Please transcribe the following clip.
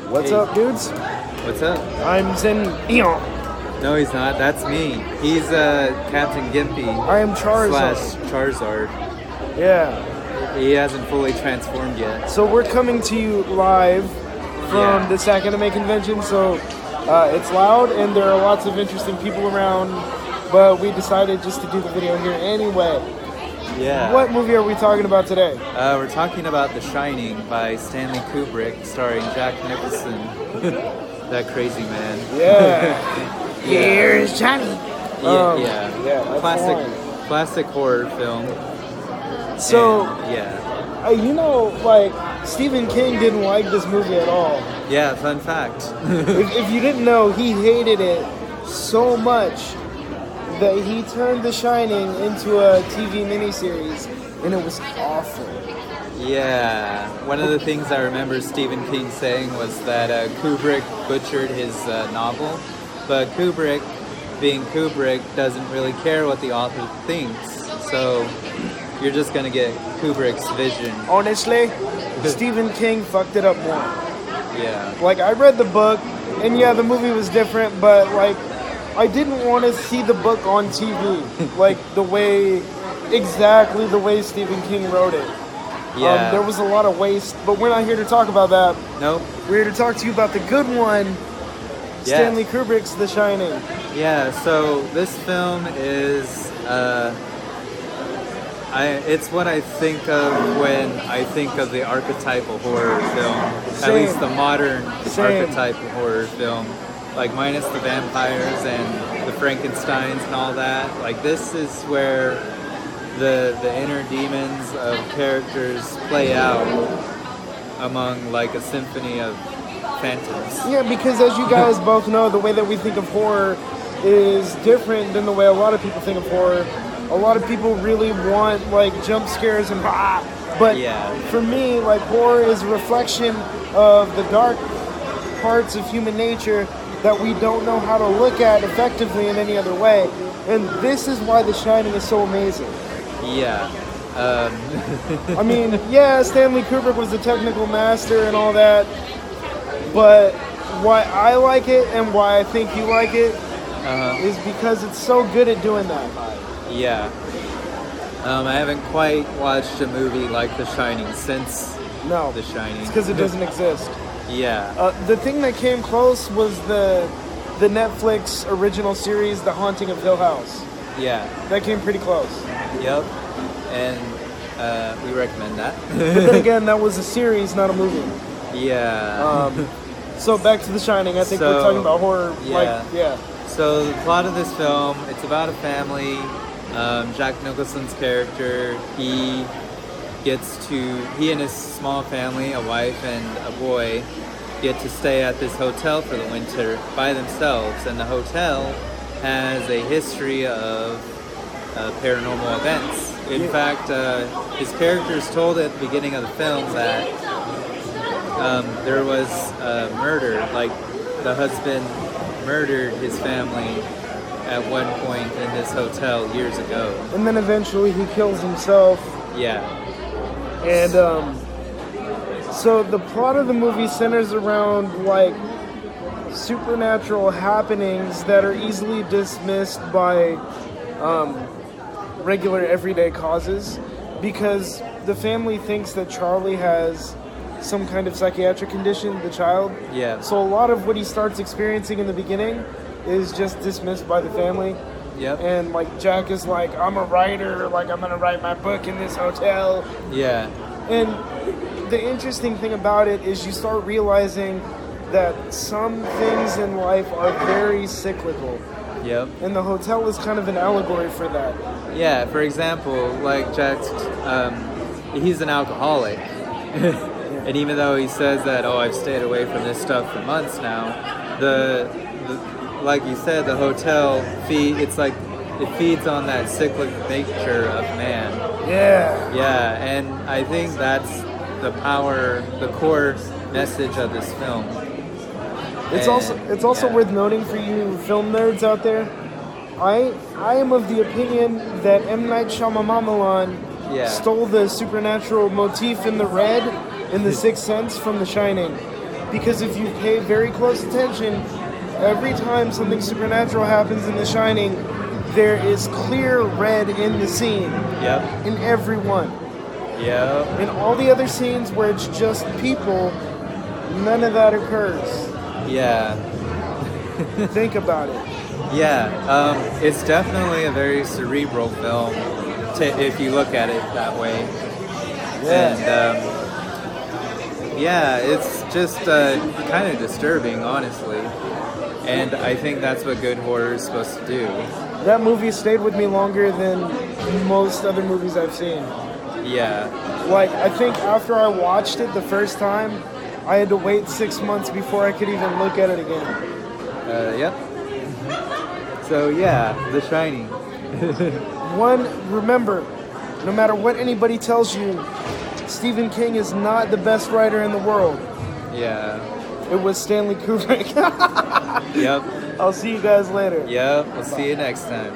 What's up, dudes? What's up? I'm Zen Eon. No, he's not. That's me. He's Captain Gimpy. I am Charizard. / Charizard. Yeah. He hasn't fully transformed yet. So we're coming to you live from the SAC Anime Convention. So it's loud and there are lots of interesting people around. But we decided just to do the video here anyway. Yeah. What movie are we talking about today? We're talking about The Shining by Stanley Kubrick, starring Jack Nicholson. That crazy man. Yeah. Here's Johnny. Yeah. Classic horror film. So, and, you know, like, Stephen King didn't like this movie at all. Yeah, fun fact. if you didn't know, he hated it so much that he turned The Shining into a TV miniseries, and it was awful. Yeah, one of the things I remember Stephen King saying was that Kubrick butchered his novel, but Kubrick, being Kubrick, doesn't really care what the author thinks, so you're just gonna get Kubrick's vision. Honestly, Stephen King fucked it up more. Yeah. Like, I read the book, and yeah, the movie was different, but like, I didn't want to see the book on TV, like exactly the way Stephen King wrote it. Yeah. There was a lot of waste, but we're not here to talk about that. Nope. We're here to talk to you about the good one, Stanley Kubrick's The Shining. Yeah, so this film is, it's what I think of when I think of the archetypal horror film. Same. At least the modern Same. archetypal horror film. Like, minus the vampires and the Frankensteins and all that. Like, this is where the inner demons of characters play out among, like, a symphony of phantoms. Yeah, because as you guys both know, the way that we think of horror is different than the way a lot of people think of horror. A lot of people really want, like, jump scares and bah! But for me, like, horror is a reflection of the dark parts of human nature that we don't know how to look at effectively in any other way. And this is why The Shining is so amazing. Yeah. I mean, yeah, Stanley Kubrick was the technical master and all that, but why I like it and why I think you like it is because it's so good at doing that. Yeah. I haven't quite watched a movie like The Shining since The Shining. It's because it doesn't exist. Yeah. The thing that came close was the Netflix original series, The Haunting of Hill House. Yeah. That came pretty close. Yep. And we recommend that. But then again, that was a series, not a movie. Yeah. So back to The Shining. I think we're talking about horror. Yeah. So the plot of this film, it's about a family. Jack Nicholson's character, he and his small family, a wife and a boy, get to stay at this hotel for the winter by themselves. And the hotel has a history of paranormal events. In fact, his character is told at the beginning of the film that there was a murder, like the husband murdered his family at one point in this hotel years ago. And then eventually he kills himself. Yeah. And so the plot of the movie centers around, like, supernatural happenings that are easily dismissed by regular everyday causes, because the family thinks that Charlie has some kind of psychiatric condition, the child. Yeah. So a lot of what he starts experiencing in the beginning is just dismissed by the family. Yep. And, like, Jack is like, I'm a writer, like, I'm gonna write my book in this hotel. Yeah. And the interesting thing about it is you start realizing that some things in life are very cyclical. Yep. And the hotel is kind of an allegory for that. Yeah, for example, like Jack's, he's an alcoholic. And even though he says that, I've stayed away from this stuff for months now, like you said, the hotel it feeds on that cyclic nature of man. Yeah. Yeah, and I think that's the core message of this film. It's also worth noting for you film nerds out there, I am of the opinion that M. Night Shyamalan stole the supernatural motif in the red in The Sixth Sense from The Shining. Because if you pay very close attention, every time something supernatural happens in The Shining, there is clear red in the scene. Yep. In every one. Yep. In all the other scenes where it's just people, none of that occurs. Yeah. Think about it. Yeah. It's definitely a very cerebral film, if you look at it that way. Yeah. And it's just kind of disturbing, honestly. And I think that's what good horror is supposed to do. That movie stayed with me longer than most other movies I've seen. Yeah. Like, I think after I watched it the first time, I had to wait 6 months before I could even look at it again. Yep. So yeah, The Shining. Remember, no matter what anybody tells you, Stephen King is not the best writer in the world. Yeah. It was Stanley Kubrick. Yep. I'll see you guys later. Yep. We'll see you next time.